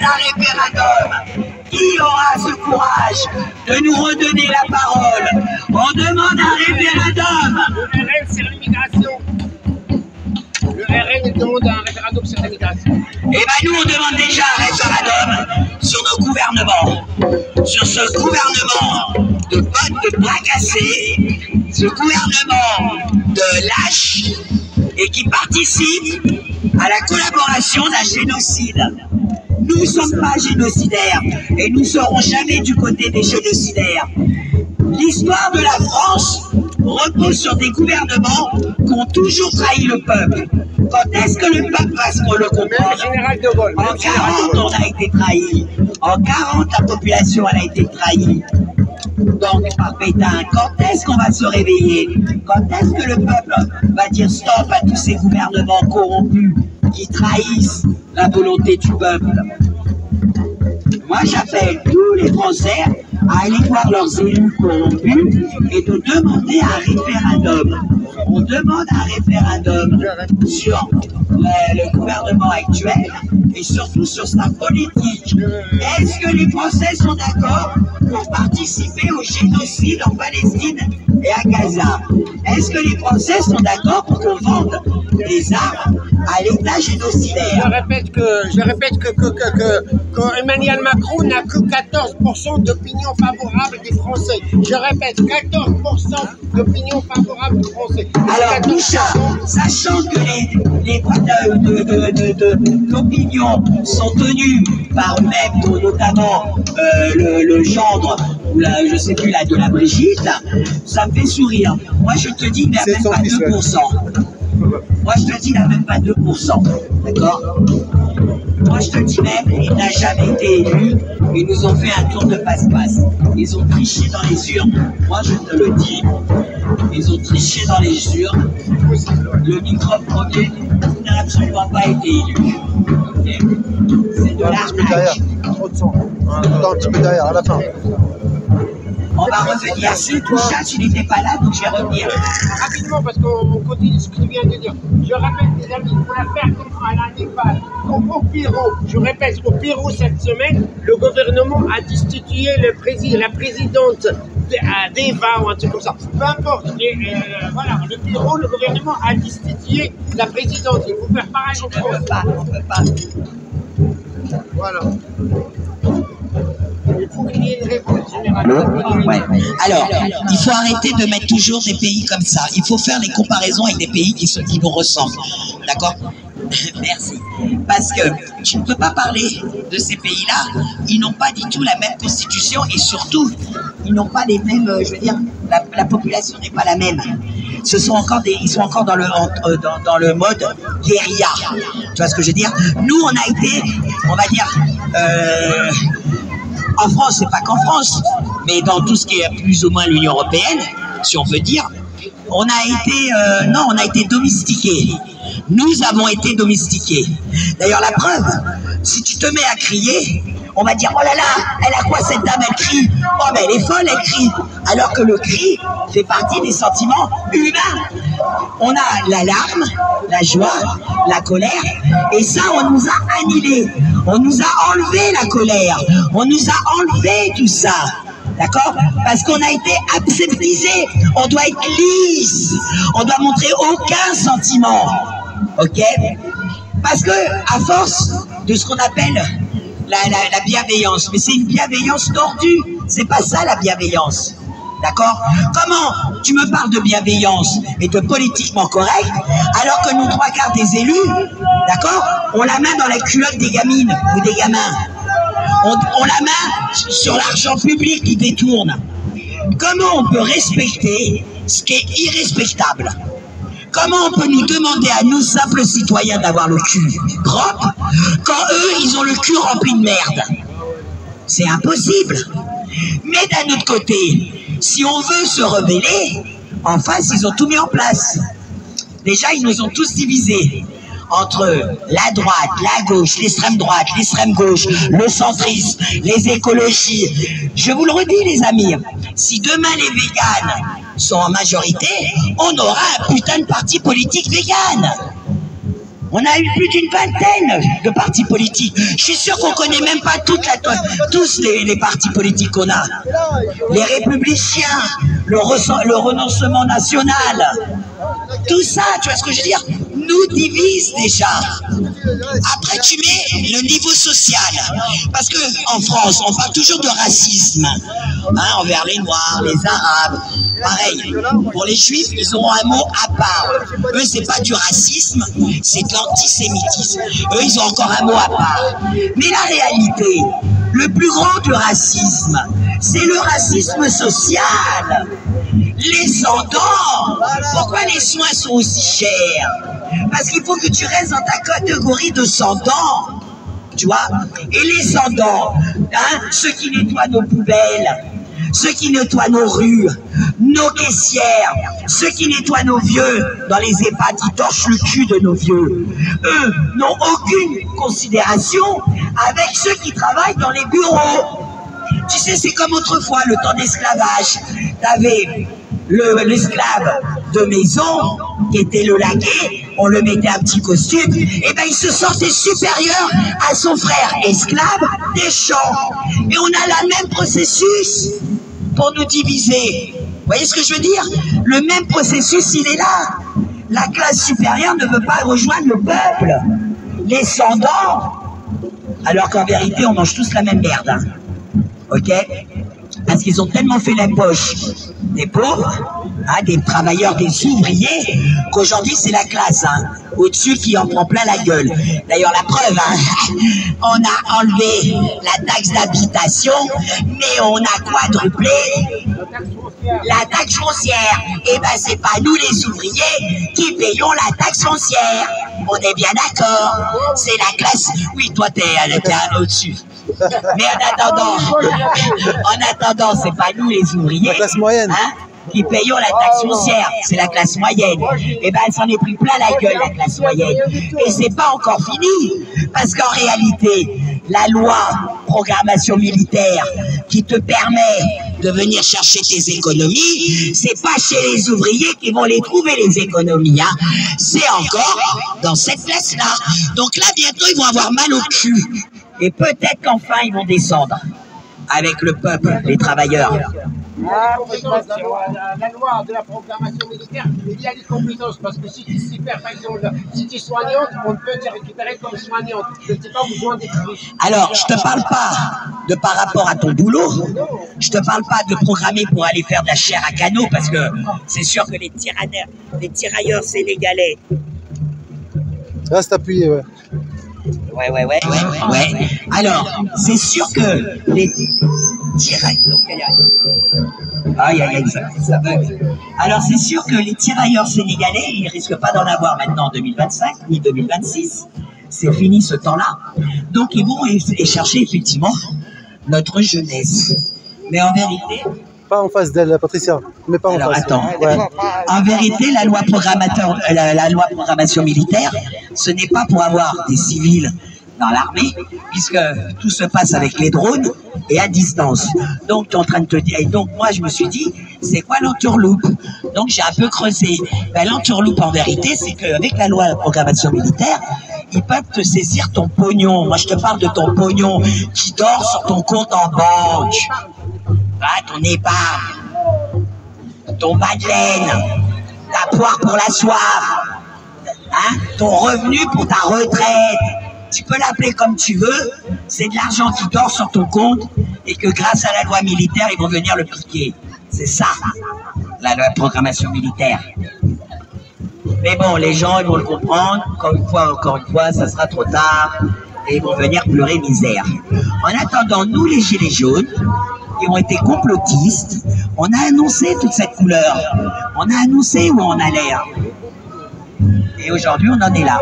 un référendum. Qui aura ce courage de nous redonner la parole? On demande un référendum. Le RN sur l'immigration. Le RN demande un référendum sur l'immigration. Eh bien nous on demande déjà un référendum sur nos gouvernements. Sur ce gouvernement de potes de bras cassés, ce gouvernement de lâches et qui participe à la collaboration d'un génocide. Nous ne sommes pas génocidaires et nous ne serons jamais du côté des génocidaires. L'histoire de la France repose sur des gouvernements qui ont toujours trahi le peuple. Quand est-ce que le peuple va se le comprendre? Général de Gaulle. En 40, on a été trahi. En 40, la population elle a été trahie. Donc, par Pétain, quand est-ce qu'on va se réveiller? Quand est-ce que le peuple va dire stop à tous ces gouvernements corrompus qui trahissent la volonté du peuple? Moi, j'appelle tous les Français à aller voir leurs élus corrompus et de demander un référendum. On demande un référendum sur le gouvernement actuel et surtout sur sa politique. Est-ce que les Français sont d'accord pour participer au génocide en Palestine et à Gaza? Est-ce que les Français sont d'accord pour qu'on vende des armes à l'État génocidaire? Je répète que Emmanuel Macron n'a que 14% d'opinion favorable des Français. Je répète, 14% d'opinion favorable des Français. Alors tout ça, sachant que les voix d'opinion sont tenues par eux-mêmes, notamment le gendre, ou je sais plus là, de la Brigitte, ça me fait sourire. Moi je te dis, il n'a même pas 2%. Moi je te dis, il n'a même pas 2%. D'accord? Moi je te dis même, il n'a jamais été élu. Ils nous ont fait un tour de passe-passe. Ils ont triché dans les urnes. Moi je te le dis. Ils ont triché dans les urnes. Le microbe premier n'a absolument pas été élu. Okay. C'est de l'arnaque. Trop de sang. Un petit peu derrière, à la fin. On va revenir sur tout ça, tu n'étais pas là, donc je vais revenir. Rapidement, parce qu'on continue ce que tu viens de dire. Je répète, les amis, pour la faire comme à la Népal, au Pérou, je répète, au Pérou cette semaine, le gouvernement a destitué la présidente d'Eva ou un truc comme ça. Peu importe, voilà, le Pérou, le gouvernement a destitué la présidente. Il faut faire pareil en France. On peut pas. Voilà. Il faut qu'il y ait une réponse générale. Ouais. Alors, il faut arrêter de mettre toujours des pays comme ça. Il faut faire les comparaisons avec des pays qui nous ressemblent. D'accord? Merci. Parce que tu ne peux pas parler de ces pays-là. Ils n'ont pas du tout la même constitution et surtout, ils n'ont pas les mêmes. Je veux dire, la population n'est pas la même. Ils sont encore dans le mode guérilla. Tu vois ce que je veux dire? Nous, on a été, on va dire. En France, c'est pas qu'en France, mais dans tout ce qui est plus ou moins l'Union européenne, si on peut dire, on a été domestiqués. Nous avons été domestiqués. D'ailleurs, la preuve, si tu te mets à crier, on va dire, oh là là, elle a quoi cette dame, elle crie? Oh mais elle est folle, elle crie. Alors que le cri fait partie des sentiments humains. On a l'alarme, la joie, la colère, et ça, on nous a annihilés. On nous a enlevé la colère. On nous a enlevé tout ça. D'accord? Parce qu'on a été aseptisé. On doit être lisse. On doit montrer aucun sentiment. Ok? Parce que, à force de ce qu'on appelle la bienveillance, mais c'est une bienveillance tordue. C'est pas ça la bienveillance. D'accord? Comment tu me parles de bienveillance et de politiquement correct, alors que nous, 3/4 des élus, d'accord, on la main dans la culotte des gamines ou des gamins. On la main sur l'argent public qui détourne. Comment on peut respecter ce qui est irrespectable? Comment on peut nous demander à nous, simples citoyens, d'avoir le cul propre, quand eux, ils ont le cul rempli de merde? C'est impossible. Mais d'un autre côté, si on veut se rebeller, en face, ils ont tout mis en place. Déjà, ils nous ont tous divisés entre la droite, la gauche, l'extrême droite, l'extrême gauche, le centrisme, les écologies. Je vous le redis, les amis, si demain les véganes sont en majorité, on aura un putain de parti politique végane. On a eu plus d'une vingtaine de partis politiques. Je suis sûr qu'on connaît même pas tous les partis politiques qu'on a. Les Républicains, le renoncement national, tout ça, tu vois ce que je veux dire, nous divise déjà. Après, tu mets le niveau social. Parce que en France, on parle toujours de racisme. Hein, envers les Noirs, les Arabes. Pareil, pour les Juifs, ils auront un mot à part. Eux, c'est pas du racisme, c'est de l'antisémitisme. Eux, ils ont encore un mot à part. Mais la réalité, le plus grand du racisme, c'est le racisme social. Les sans-dents. Pourquoi les soins sont aussi chers? Parce qu'il faut que tu restes dans ta catégorie de sans-dents. Tu vois? Et les sans-dents, hein, ceux qui nettoient nos poubelles, ceux qui nettoient nos rues, nos caissières, ceux qui nettoient nos vieux dans les EHPAD, qui torchent le cul de nos vieux, eux n'ont aucune considération avec ceux qui travaillent dans les bureaux. Tu sais, c'est comme autrefois, le temps d'esclavage. T'avais l'esclave de maison, qui était le laquais, on le mettait un petit costume, et ben il se sentait supérieur à son frère esclave des champs. Et on a le même processus pour nous diviser. Vous voyez ce que je veux dire? Le même processus, il est là. La classe supérieure ne veut pas rejoindre le peuple, les sans-dents, alors qu'en vérité, on mange tous la même merde. Hein. Ok? Parce qu'ils ont tellement fait la poche des pauvres, hein, des travailleurs, des ouvriers, qu'aujourd'hui c'est la classe hein, au-dessus qui en prend plein la gueule. D'ailleurs la preuve, hein, on a enlevé la taxe d'habitation, mais on a quadruplé la taxe foncière. Et ben c'est pas nous les ouvriers qui payons la taxe foncière. On est bien d'accord. C'est la classe. Oui, toi t'es au-dessus. Mais en attendant, c'est pas nous les ouvriers. La classe moyenne. Hein, qui payons la taxe foncière, c'est la classe moyenne. Et ben elle s'en est pris plein la gueule, la classe moyenne. Et c'est pas encore fini, parce qu'en réalité, la loi programmation militaire qui te permet de venir chercher tes économies, c'est pas chez les ouvriers qui vont les trouver les économies, hein. C'est encore dans cette classe-là. Donc là, bientôt, ils vont avoir mal au cul. Et peut-être qu'enfin, ils vont descendre avec le peuple, les travailleurs. La loi de la programmation militaire, il y a des compétences, parce que si tu sais faire, par exemple, si tu es soignante, on peut te récupérer comme soignante. Je ne sais pas besoin d'être riche. Alors, je te parle pas de par rapport à ton boulot, je te parle pas de programmer pour aller faire de la chair à canot, parce que c'est sûr que les tirailleurs sénégalais. Reste appuyé, ouais. Ouais. Alors, c'est sûr que les tirailleurs... Aïe, ça bug. Alors, c'est sûr que les tirailleurs sénégalais, ils risquent pas d'en avoir maintenant en 2025, ni 2026. C'est fini ce temps-là. Donc, ils vont chercher effectivement notre jeunesse. Mais en vérité... Pas en face d'elle, Patricia. Mais pas en face. Attends. Ouais. En vérité, la loi programmation militaire, ce n'est pas pour avoir des civils dans l'armée, puisque tout se passe avec les drones et à distance. Donc, tu es en train de te dire... Et donc, moi, je me suis dit, c'est quoi l'entourloupe? Donc, j'ai un peu creusé. Ben, l'entourloupe, en vérité, c'est qu'avec la loi programmation militaire, ils peuvent te saisir ton pognon. Moi, je te parle de ton pognon qui dort sur ton compte en banque. Ah, ton épargne, ton madeleine, ta poire pour la soif, hein, ton revenu pour ta retraite. Tu peux l'appeler comme tu veux, c'est de l'argent qui dort sur ton compte et que grâce à la loi militaire, ils vont venir le piquer. C'est ça, la loi de programmation militaire. Mais bon, les gens, ils vont le comprendre. Encore une fois, ça sera trop tard et ils vont venir pleurer misère. En attendant, nous, les gilets jaunes, qui ont été complotistes, on a annoncé toute cette couleur. On a annoncé où on allait. Et aujourd'hui, on en est là.